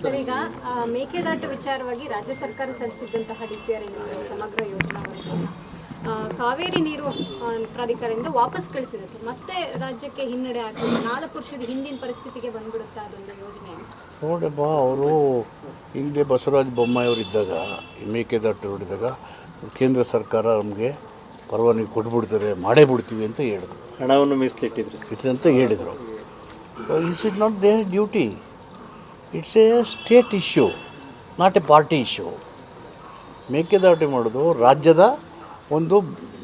Sir, ಈಗ ಮೇಕೆದಾಟು ವಿಚಾರವಾಗಿ ರಾಜ್ಯ ಸರ್ಕಾರ ಸಲ್ಲಿಸಿದ್ದಂತಹ DPR ಸಮಗ್ರ ಯೋಜನಾ ವರದಿಯನ್ನು ಕಾವೇರಿ ನೀರು ಪ್ರಾಧಿಕಾರದಿಂದ ವಾಪಸ್ ಕಳಿಸಿದೆ ಸರ್. ಮತ್ತೆ ರಾಜ್ಯಕ್ಕೆ ಹಿನ್ನಡೆ ಆಗ್ತದೆ. 4 ವರ್ಷದ ಹಿಂದಿನ ಪರಿಸ್ಥಿತಿಗೆ ಬಂದ್ಬಿಡುತ್ತಾ ಅದೊಂದು ಯೋಜನೆ? ನೋಡಪ್ಪ, ಅವರು ಹಿಂದೆ ಬಸವರಾಜ ಬೊಮ್ಮಾಯಿ ಅವರಿದ್ದಾಗ ಮೇಕೆದಾಟು ನೋಡಿದಾಗ ಕೇಂದ್ರ ಸರ್ಕಾರ ನಮಗೆ ಪರವಾನಗಿ ಕೊಟ್ಬಿಡ್ತಾರೆ, ಮಾಡೇ ಬಿಡ್ತೀವಿ ಅಂತ ಹೇಳಿದ್ರು. ಹಣವನ್ನು ಮೀಸಲಿಟ್ಟಿದ್ರು ಅಂತ ಹೇಳಿದರು. It's is not there duty, it's A state issue, not A party issue. Mekedatu ಮಾಡೋದು ರಾಜ್ಯದ ಒಂದು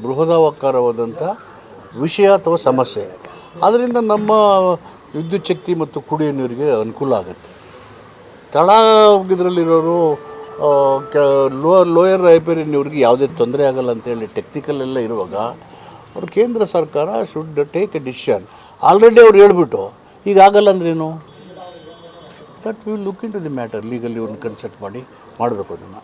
ಬೃಹದಾಕಾರವಾದಂಥ ವಿಷಯ ಅಥವಾ ಸಮಸ್ಯೆ. ಆದ್ದರಿಂದ ನಮ್ಮ ವಿದ್ಯುತ್ ಶಕ್ತಿ ಮತ್ತು ಕುಡಿಯೋ ನೀರಿಗೆ ಅನುಕೂಲ ಆಗುತ್ತೆ. ತಳಗಿದ್ರಲ್ಲಿರೋರು ಲೋಯರ್ ರೈಪೇರಿನವ್ರಿಗೆ ಯಾವುದೇ ತೊಂದರೆ ಆಗಲ್ಲ ಅಂತೇಳಿ ಟೆಕ್ನಿಕಲ್ ಎಲ್ಲ ಇರುವಾಗ ಅವರು ಕೇಂದ್ರ ಸರ್ಕಾರ should take a decision. Already ಅವ್ರು ಹೇಳ್ಬಿಟ್ಟು ಈಗ ಆಗಲ್ಲ ಅಂದ್ರೇನು, that will look into the matter, legally ಒಂದು ಕನ್ಸಲ್ಟ್ ಮಾಡಿ ಮಾಡಬೇಕು. ಅದನ್ನು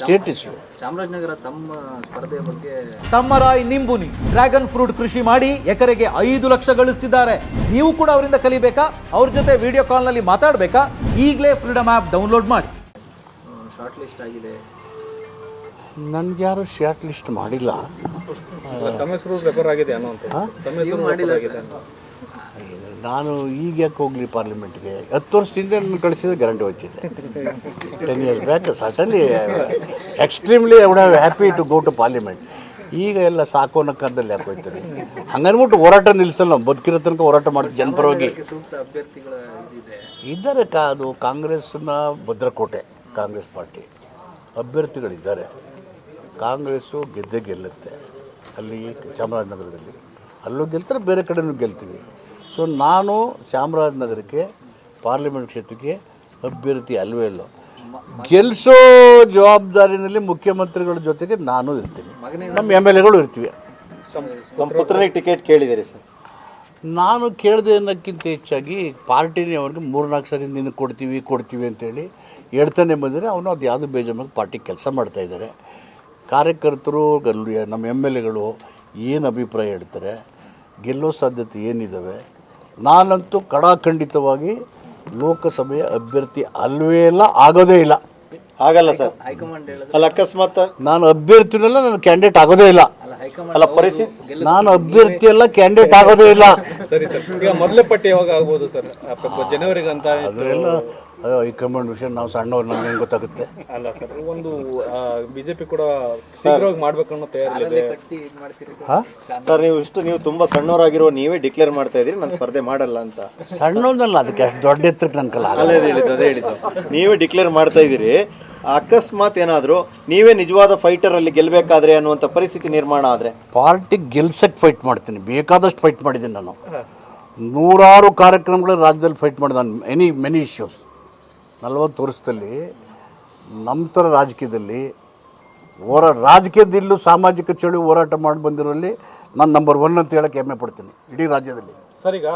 ಸ್ಟೇಟ್ ಇಶ್ಯೂ. ಚಾಮರಾಜನಗರ ತಮ್ಮ ಸ್ಪರ್ಧೆಯ ಬಗ್ಗೆ ತಮ್ಮರಾಯ್ ನಿಂಬುನಿ ಡ್ರ್ಯಾಗನ್ ಫ್ರೂಟ್ ಕೃಷಿ ಮಾಡಿ ಎಕರೆಗೆ 5 ಲಕ್ಷ ಗಳಿಸ್ತಿದ್ದಾರೆ. ನೀವು ಕೂಡ ಅವರಿಂದ ಕಲಿಬೇಕಾ? ಅವ್ರ ಜೊತೆ ವಿಡಿಯೋ ಕಾಲ್ನಲ್ಲಿ ಮಾತಾಡಬೇಕಾ? ಈಗಲೇ ಫ್ರೀಡಮ್ ಆ್ಯಪ್ ಡೌನ್ಲೋಡ್ ಮಾಡಿ. ಶಾರ್ಟ್ ಲಿಸ್ಟ್ ಆಗಿದೆ. ನನಗೆ ಯಾರು ಶಾರ್ಟ್ ಲಿಸ್ಟ್ ಮಾಡಿಲ್ಲ. ನಾನು ಈಗ ಯಾಕೆ ಹೋಗಲಿ ಪಾರ್ಲಿಮೆಂಟ್ಗೆ? 10 ವರ್ಷದಿಂದ ನನ್ನ ಕಳಿಸಿದ್ರೆ ಗ್ಯಾರಂಟಿ ಹೋಗ್ತಿದ್ದೆ. 10 years back certainly extremely I would have happy to go to parliament. ಈಗ ಎಲ್ಲ ಸಾಕು ಅನ್ನೋ ಕಾಲದಲ್ಲಿ ಯಾಕೆ ಹೋಗ್ತೀನಿ? ಹಂಗನ್ಬಿಟ್ಟು ಹೋರಾಟ ನಿಲ್ಲಿಸಲ್ಲ. ನಾವು ಬದುಕಿರೋ ತನಕ ಹೋರಾಟ ಮಾಡ್ತೀವಿ ಜನಪರವಾಗಿ. ಸೂಕ್ತ ಅಭ್ಯರ್ಥಿಗಳ ಇದ್ದಾರೆ. ಅದು ಕಾಂಗ್ರೆಸ್ನ ಭದ್ರಕೋಟೆ, ಕಾಂಗ್ರೆಸ್ ಪಾರ್ಟಿ ಅಭ್ಯರ್ಥಿಗಳಿದ್ದಾರೆ. ಕಾಂಗ್ರೆಸ್ಸು ಗೆಲ್ಲುತ್ತೆ. ಅಲ್ಲಿ ಚಾಮರಾಜನಗರದಲ್ಲಿ ಅಲ್ಲೂ ಗೆಲ್ತಾರೆ, ಬೇರೆ ಕಡೆನೂ ಗೆಲ್ತೀವಿ. ಸೊ ನಾನು ಚಾಮರಾಜನಗರಕ್ಕೆ ಪಾರ್ಲಿಮೆಂಟ್ ಕ್ಷೇತ್ರಕ್ಕೆ ಅಭ್ಯರ್ಥಿ ಅಲ್ವೇ ಅಲ್ಲೋ. ಗೆಲ್ಲಿಸೋ ಜವಾಬ್ದಾರಿನಲ್ಲಿ ಮುಖ್ಯಮಂತ್ರಿಗಳ ಜೊತೆಗೆ ನಾನು ಇರ್ತೀನಿ, ನಮ್ಮ MLAಗಳು ಇರ್ತೀವಿ. ನಮ್ಮ ಪುತ್ರನಿಗೆ ಟಿಕೆಟ್ ಕೇಳಿದ್ದೀರಿ ಸರ್? ನಾನು ಕೇಳಿದೆ ಅನ್ನೋಕ್ಕಿಂತ ಹೆಚ್ಚಾಗಿ ಪಾರ್ಟಿನೇ ಅವ್ರಿಗೆ 3-4 ಸರಿ ನಿನಗೆ ಕೊಡ್ತೀವಿ ಅಂತೇಳಿ ಹೇಳ್ತಾನೆ ಬಂದರೆ ಅವನು ಅದು ಯಾವುದು ಬೇಜಾರಾಗಿ ಪಾರ್ಟಿ ಕೆಲಸ ಮಾಡ್ತಾಯಿದ್ದಾರೆ. ಕಾರ್ಯಕರ್ತರು ನಮ್ಮ MLAಗಳು ಏನು ಅಭಿಪ್ರಾಯ ಹೇಳ್ತಾರೆ, ಗೆಲ್ಲೋ ಸಾಧ್ಯತೆ ಏನಿದ್ದಾವೆ. ನಾನಂತೂ ಖಂಡಿತವಾಗಿ ಲೋಕಸಭೆಯ ಅಭ್ಯರ್ಥಿ ಅಲ್ವೇ ಇಲ್ಲ, ಆಗೋದೇ ಇಲ್ಲ. ಆಗಲ್ಲ ಸರ್. ಹೈಕಮಾಂಡ್ ಅಲ್ಲ, ಅಕಸ್ಮಾತ್ ನಾನು ಅಭ್ಯರ್ಥಿನೆಲ್ಲ ನನ್ನ ಕ್ಯಾಂಡಿಡೇಟ್ ಆಗೋದೇ ಇಲ್ಲ. ಅಲ್ಲ, ಪರಿಸ್ಥಿತಿ ನಾನು ಅಭ್ಯರ್ಥಿ ಎಲ್ಲ ಕ್ಯಾಂಡಿಡೇಟ್ ಆಗೋದೇ ಇಲ್ಲ. ಸರಿ ಸರ್, ಈಗ ಮೊದಲೇ ಪಟ್ಟಿ ಯಾವಾಗ ಆಗ್ಬೋದು ಸರ್? ಜನವರಿಗೆ ಅಂತ ಅದೆಲ್ಲ ಹೈಕಮಾಂಡ್ ವಿಷಯ. ನಾವು ಸಣ್ಣವ್ರು, ನಮ್ಗೆ ಹೆಂಗೆ ಗೊತ್ತಾಗುತ್ತೆ? ಅಲ್ಲ ಸರ್, ಒಂದು ಬಿಜೆಪಿ ಕೂಡ ಶೀಘ್ರವಾಗಿ ಮಾಡ್ಬೇಕು ಅನ್ನೋ ತಯಾರಿದೆ ಸರ್. ನೀವು ತುಂಬಾ ಸಣ್ಣವರಾಗಿರೋ ನೀವೇ ಡಿಕ್ಲೇರ್ ಮಾಡ್ತಾ ಇದ್ರಿ ನಾನು ಸ್ಪರ್ಧೆ ಮಾಡಲ್ಲ ಅಂತ. ಸಣ್ಣದಲ್ಲ, ಅದಕ್ಕೆ ಅಷ್ಟು ದೊಡ್ಡ ಎತ್ತರಕ್ಕೆ ನನ್ನ ಕಲ ಅದೇ ಹೇಳಿದ್ದು ನೀವೇ ಡಿಕ್ಲೇರ್ ಮಾಡ್ತಾ ಇದ್ದೀರಿ. ಅಕಸ್ಮಾತ್ ಏನಾದರೂ ನೀವೇ ನಿಜವಾದ ಫೈಟರ್ ಅಲ್ಲಿ ಗೆಲ್ಲಬೇಕಾದ್ರೆ ಅನ್ನುವಂಥ ಪರಿಸ್ಥಿತಿ ನಿರ್ಮಾಣ ಆದರೆ ಪಾರ್ಟಿ ಗೆಲ್ಸಕ್ಕೆ ಫೈಟ್ ಮಾಡ್ತೀನಿ. ಬೇಕಾದಷ್ಟು ಫೈಟ್ ಮಾಡಿದ್ದೀನಿ ನಾನು. 100 ಕಾರ್ಯಕ್ರಮಗಳು ರಾಜ್ಯದಲ್ಲಿ ಫೈಟ್ ಮಾಡಿದೆ ನಾನು. ಮೆನಿ ಇಶ್ಯೂಸ್ 40 ವರ್ಷದಲ್ಲಿ ನಮ್ಮ ಥರ ರಾಜಕೀಯದಲ್ಲಿ ರಾಜಕೀಯದಲ್ಲೂ ಸಾಮಾಜಿಕ ಚಳುವಳಿ ಹೋರಾಟ ಮಾಡಿ ಬಂದಿರೋಲ್ಲಿ ನಾನು ನಂಬರ್ 1 ಅಂತ ಹೇಳಕ್ಕೆ ಹೆಮ್ಮೆ ಪಡ್ತೀನಿ ಇಡೀ ರಾಜ್ಯದಲ್ಲಿ. ಸರ್, ಈಗ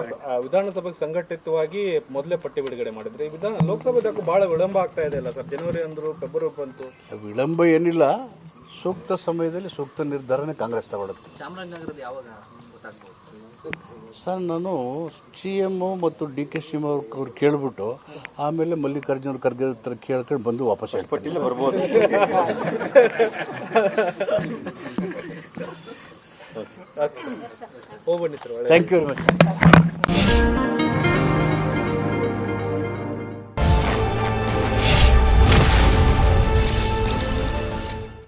ವಿಧಾನಸಭೆಗೆ ಸಂಘಟಿತವಾಗಿ ಮೊದಲೇ ಪಟ್ಟಿ ಬಿಡುಗಡೆ ಮಾಡಿದ್ರೆ ಲೋಕಸಭೆದಕ್ಕೂ ಬಹಳ ವಿಳಂಬ ಆಗ್ತಾ ಇದೆ ಅಲ್ಲ ಸರ್? ಜನವರಿ ಅಂದರು, ಫೆಬ್ರವರಿ ಬಂತು. ವಿಳಂಬ ಏನಿಲ್ಲ, ಸೂಕ್ತ ಸಮಯದಲ್ಲಿ ಸೂಕ್ತ ನಿರ್ಧಾರನೇ ಕಾಂಗ್ರೆಸ್ ತಗೊಳುತ್ತೆ. ಚಾಮರಾಜನಗರದ ಯಾವಾಗ ಗೊತ್ತಾಗ್ಬೋದು ಸರ್? ನಾನು CM ಮತ್ತು DK ಅವ್ರು ಕೇಳಿಬಿಟ್ಟು ಆಮೇಲೆ ಮಲ್ಲಿಕಾರ್ಜುನ ಖರ್ಗೆ ಹತ್ರ ಕೇಳ್ಕೊಂಡು ಬಂದು ವಾಪಸ್ ಪಟ್ಟಿಲ್ಲ ಬರ್ಬೋದು. ಹೋಗ್ಬನ್ನಿ sir. Thank you very much.